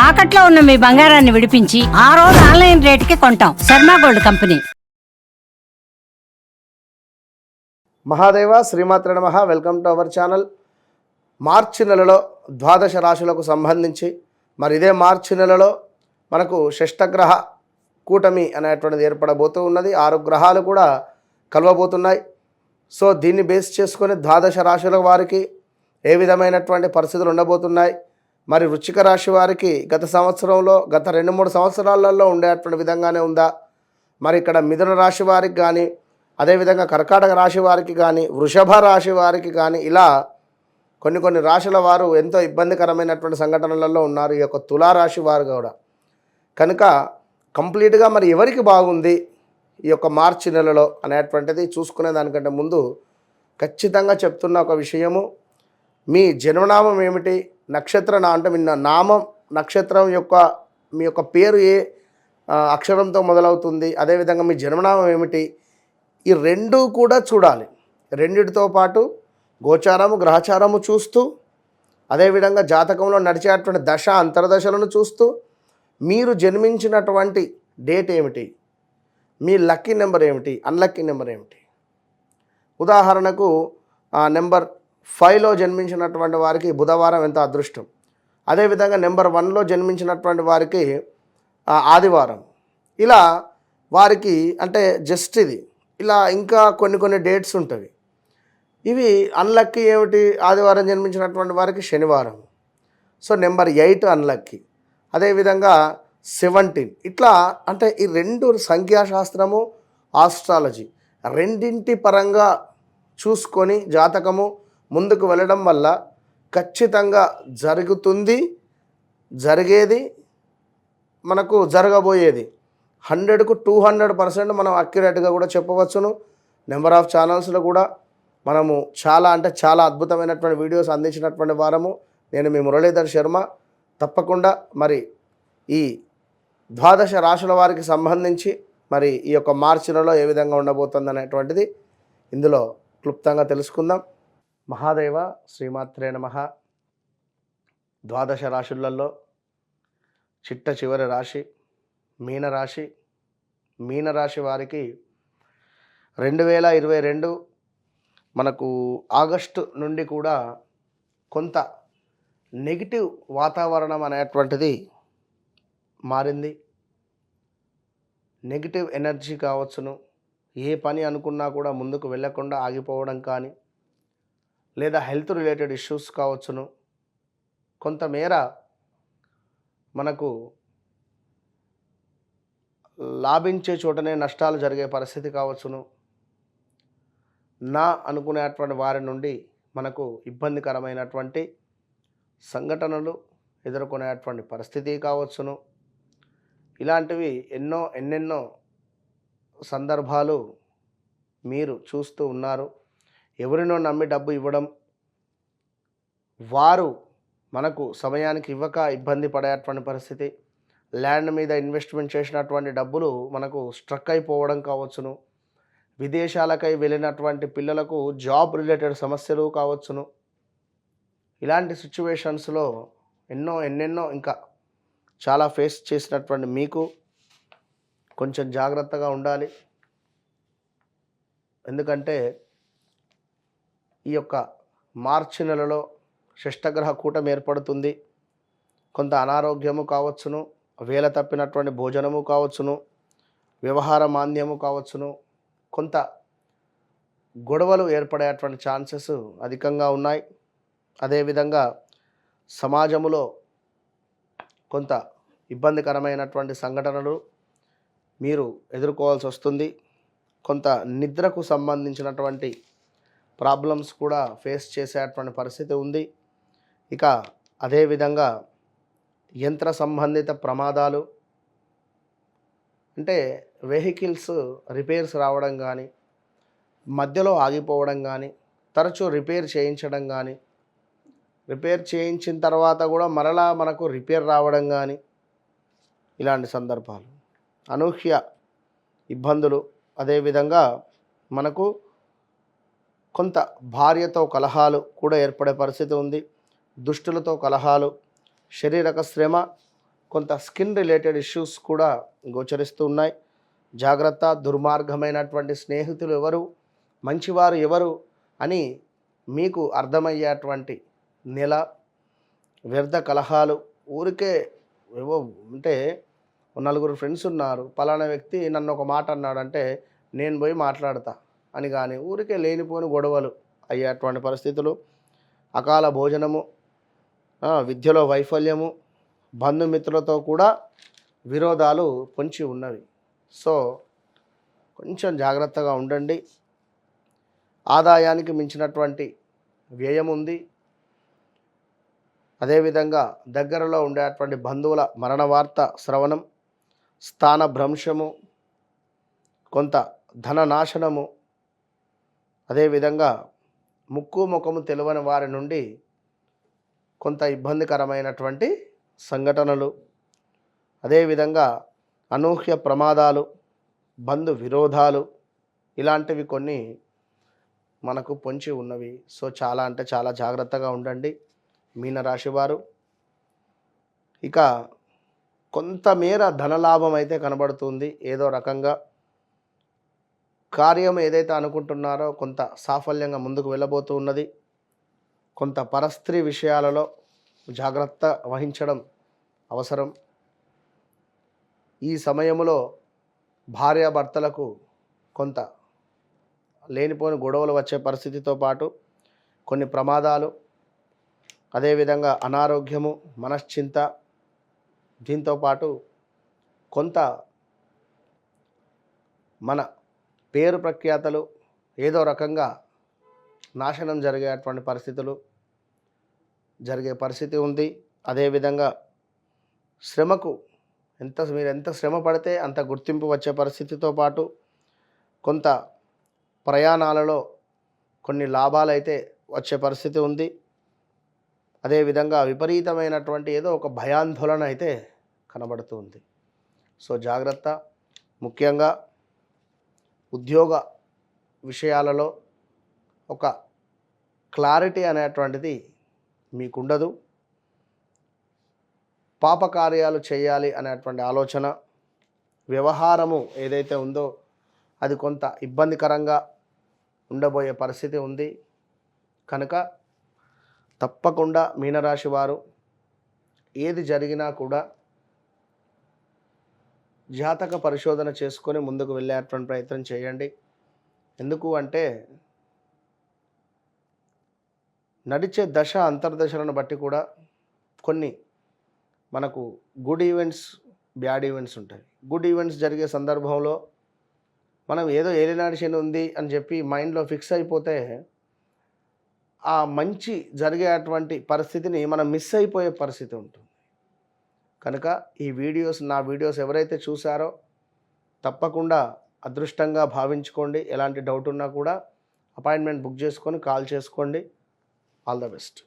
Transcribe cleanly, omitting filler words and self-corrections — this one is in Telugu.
తాకట్లో ఉన్న మీ బంగారాన్ని విడిపించి ఆ రోజు ఆన్లైన్ రేటుకి కొంటాం. Sharma gold company. మహాదేవ శ్రీమాత్ర నమః. Welcome to our channel. March నెలలో ద్వాదశ రాశులకు సంబంధించి మరి ఇదే మార్చి నెలలో మనకు షష్టగ్రహ కూటమి అనేటువంటిది ఏర్పడబోతూ ఉన్నది. 6 గ్రహాలు కూడా కలవబోతున్నాయి. సో దీన్ని బేస్ చేసుకొని ద్వాదశ రాశుల వారికి ఏ విధమైనటువంటి పరిస్థితులు ఉండబోతున్నాయి, మరి వృశ్చిక రాశి వారికి గత సంవత్సరంలో గత 2-3 సంవత్సరాలలో ఉండేటువంటి విధంగానే ఉందా, మరి ఇక్కడ మిథున రాశి వారికి కానీ, అదేవిధంగా కర్కాటక రాశి వారికి కానీ, వృషభ రాశి వారికి కానీ, ఇలా కొన్ని రాశుల వారు ఎంతో ఇబ్బందికరమైనటువంటి సంఘటనలలో ఉన్నారు. ఈ యొక్క తులారాశి వారు కూడా కనుక కంప్లీట్గా మరి ఎవరికి బాగుంది ఈ యొక్క మార్చి నెలలో అనేటువంటిది చూసుకునే దానికంటే ముందు ఖచ్చితంగా చెప్తున్న ఒక విషయము, మీ జన్మనామం ఏమిటి, నక్షత్ర అంటే మీ నామం నక్షత్రం యొక్క మీ యొక్క పేరు ఏ అక్షరంతో మొదలవుతుంది, అదేవిధంగా మీ జన్మనామం ఏమిటి, ఈ రెండూ కూడా చూడాలి. రెండిటితో పాటు గోచారము గ్రహచారము చూస్తూ, అదేవిధంగా జాతకంలో నడిచేటువంటి దశ అంతర్దశలను చూస్తూ, మీరు జన్మించినటువంటి డేట్ ఏమిటి, మీ లక్కీ నెంబర్ ఏమిటి, అన్లక్కీ నెంబర్ ఏమిటి. ఉదాహరణకు నెంబర్ 5లో జన్మించినటువంటి వారికి బుధవారం ఎంత అదృష్టం, అదేవిధంగా నెంబర్ 1లో జన్మించినటువంటి వారికి ఆదివారం. ఇలా వారికి అంటే జస్ట్ ఇది ఇలా ఇంకా కొన్ని డేట్స్ ఉంటాయి. ఇవి అన్లక్కీ ఏమిటి, ఆదివారం జన్మించినటువంటి వారికి శనివారం. సో నెంబర్ 8 అన్లక్కీ, అదేవిధంగా 17 ఇట్లా. అంటే ఈ రెండు సంఖ్యాశాస్త్రము ఆస్ట్రాలజీ రెండింటి పరంగా చూసుకొని జాతకము ముందుకు వెళ్ళడం వల్ల ఖచ్చితంగా జరుగుతుంది, జరిగేది, మనకు జరగబోయేది 100కు 200% మనం అక్యురేట్గా కూడా చెప్పవచ్చును. నెంబర్ ఆఫ్ ఛానల్స్లో కూడా మనము చాలా అద్భుతమైనటువంటి వీడియోస్ అందించినటువంటి వారము. నేను మీ మురళీధర్ శర్మ. తప్పకుండా మరి ఈ ద్వాదశ రాశుల వారికి సంబంధించి మరి ఈ యొక్క మార్చి నెలలో ఏ విధంగా ఉండబోతుంది అనేటువంటిది ఇందులో క్లుప్తంగా తెలుసుకుందాం. మహాదేవ శ్రీమాత్రే నమః. ద్వాదశ రాశులలో చిట్ట చివరి రాశి మీనరాశి. మీనరాశి వారికి 2022 మనకు ఆగస్టు నుండి కూడా కొంత నెగిటివ్ వాతావరణం అనేటువంటిది మారింది. నెగిటివ్ ఎనర్జీ కావచ్చును, ఏ పని అనుకున్నా కూడా ముందుకు వెళ్ళకుండా ఆగిపోవడం కానీ, లేదా హెల్త్ రిలేటెడ్ ఇష్యూస్ కావచ్చును, కొంతమేర మనకు లాభించే చోటనే నష్టాలు జరిగే పరిస్థితి కావచ్చును, నా అనుకునేటువంటి వారి నుండి మనకు ఇబ్బందికరమైనటువంటి సంఘటనలు ఎదుర్కొనేటువంటి పరిస్థితి కావచ్చును. ఇలాంటివి ఎన్నెన్నో సందర్భాలు మీరు చూస్తూ ఉన్నారు. ఎవరినో నమ్మి డబ్బు ఇవ్వడం, వారు మనకు సమయానికి ఇవ్వక ఇబ్బంది పడేటువంటి పరిస్థితి, ల్యాండ్ మీద ఇన్వెస్ట్మెంట్ చేసినటువంటి డబ్బులు మనకు స్ట్రక్ అయిపోవడం కావచ్చును, విదేశాలకై వెళ్ళినటువంటి పిల్లలకు జాబ్ రిలేటెడ్ సమస్యలు కావచ్చును. ఇలాంటి సిచ్యువేషన్స్లో ఎన్నెన్నో ఇంకా చాలా ఫేస్ చేసినటువంటి మీకు కొంచెం జాగ్రత్తగా ఉండాలి. ఎందుకంటే ఈ యొక్క మార్చి నెలలో షష్టగ్రహ కూటమి ఏర్పడుతుంది. కొంత అనారోగ్యము కావచ్చును, వేల తప్పినటువంటి భోజనము కావచ్చును, వ్యవహార మాంద్యము కావచ్చును, కొంత గొడవలు ఏర్పడేటువంటి ఛాన్సెస్ అధికంగా ఉన్నాయి. అదేవిధంగా సమాజములో కొంత ఇబ్బందికరమైనటువంటి సంఘటనలు మీరు ఎదుర్కోవాల్సి వస్తుంది. కొంత నిద్రకు సంబంధించినటువంటి ప్రాబ్లమ్స్ కూడా ఫేస్ చేసేటువంటి పరిస్థితి ఉంది. ఇక అదేవిధంగా యంత్ర సంబంధిత ప్రమాదాలు, అంటే వెహికల్స్ రిపేర్స్ రావడం కానీ, మధ్యలో ఆగిపోవడం కానీ, తరచూ రిపేర్ చేయించడం కానీ, రిపేర్ చేయించిన తర్వాత కూడా మరలా మనకు రిపేర్ రావడం కానీ, ఇలాంటి సందర్భాలు, అనూహ్య ఇబ్బందులు. అదేవిధంగా మనకు కొంత భార్యతో కలహాలు కూడా ఏర్పడే పరిస్థితి ఉంది. దుష్టులతో కలహాలు, శారీరక శ్రమ, కొంత స్కిన్ రిలేటెడ్ ఇష్యూస్ కూడా గోచరిస్తూ ఉన్నాయి. జాగ్రత్త. దుర్మార్గమైనటువంటి స్నేహితులు ఎవరు, మంచివారు ఎవరు అని మీకు అర్థమయ్యేటువంటి నెల. వ్యర్థ కలహాలు, ఊరికే ఏవో అంటే నలుగురు ఫ్రెండ్స్ ఉన్నారు, పలానా వ్యక్తి నన్ను ఒక మాట అన్నాడంటే నేను పోయి మాట్లాడతా అని, కానీ ఊరికే లేనిపోని గొడవలు అయ్యేటువంటి పరిస్థితులు. అకాల భోజనము, విద్యలో వైఫల్యము, బంధుమిత్రులతో కూడా విరోధాలు పొంచి ఉన్నవి. సో కొంచెం జాగ్రత్తగా ఉండండి. ఆదాయానికి మించినటువంటి వ్యయం ఉంది. అదేవిధంగా దగ్గరలో ఉండేటువంటి బంధువుల మరణ వార్త శ్రవణం, స్థాన భ్రంశము, కొంత ధన నాశనము, అదేవిధంగా ముక్కు ముఖము తెలియని వారి నుండి కొంత ఇబ్బందికరమైనటువంటి సంఘటనలు, అదేవిధంగా అనూహ్య ప్రమాదాలు, బంధు విరోధాలు, ఇలాంటివి కొన్ని మనకు పొంచి ఉన్నవి. సో చాలా అంటే చాలా జాగ్రత్తగా ఉండండి మీనరాశి వారు. ఇక కొంతమేర ధనలాభం అయితే కనబడుతుంది. ఏదో రకంగా కార్యం ఏదైతే అనుకుంటున్నారో కొంత సాఫల్యంగా ముందుకు వెళ్ళబోతూ ఉన్నది. కొంత పరస్త్రీ విషయాలలో జాగ్రత్త వహించడం అవసరం. ఈ సమయంలో భార్యాభర్తలకు కొంత లేనిపోని గొడవలు వచ్చే పరిస్థితితో పాటు కొన్ని ప్రమాదాలు, అదేవిధంగా అనారోగ్యము, మనశ్చింత, దీంతో పాటు కొంత మన పేరు ప్రఖ్యాతలు ఏదో రకంగా నాశనం జరిగేటువంటి పరిస్థితులు జరిగే పరిస్థితి ఉంది. అదేవిధంగా శ్రమకు మీరు ఎంత శ్రమ పడితే అంత గుర్తింపు వచ్చే పరిస్థితితో పాటు కొంత ప్రయాణాలలో కొన్ని లాభాలు అయితే వచ్చే పరిస్థితి ఉంది. అదేవిధంగా విపరీతమైనటువంటి ఏదో ఒక భయాందోళన అయితే కనబడుతుంది. సో జాగ్రత్త. ముఖ్యంగా ఉద్యోగ విషయాలలో ఒక క్లారిటీ అనేటువంటిది మీకుండదు. పాపకార్యాలు చేయాలి అనేటువంటి ఆలోచన, వ్యవహారము ఏదైతే ఉందో అది కొంత ఇబ్బందికరంగా ఉండబోయే పరిస్థితి ఉంది. కనుక తప్పకుండా మీనరాశి వారు ఏది జరిగినా కూడా జాతక పరిశోధన చేసుకొని ముందుకు వెళ్ళేటువంటి ప్రయత్నం చేయండి. ఎందుకు అంటే నడిచే దశ అంతర్దశలను బట్టి కూడా కొన్ని మనకు గుడ్ ఈవెంట్స్, బ్యాడ్ ఈవెంట్స్ ఉంటాయి. గుడ్ ఈవెంట్స్ జరిగే సందర్భంలో మనం ఏదో ఏలినాటి శని ఉంది అని చెప్పి మైండ్లో ఫిక్స్ అయిపోతే ఆ మంచి జరిగేటువంటి పరిస్థితిని మనం మిస్ అయిపోయే పరిస్థితి ఉంటుంది. కనుక నా వీడియోస్ ఎవరైతే చూసారో తప్పకుండా అదృష్టంగా భావించుకోండి. ఎలాంటి డౌట్ ఉన్నా కూడా అపాయింట్మెంట్ బుక్ చేసుకొని కాల్ చేసుకోండి. All the best.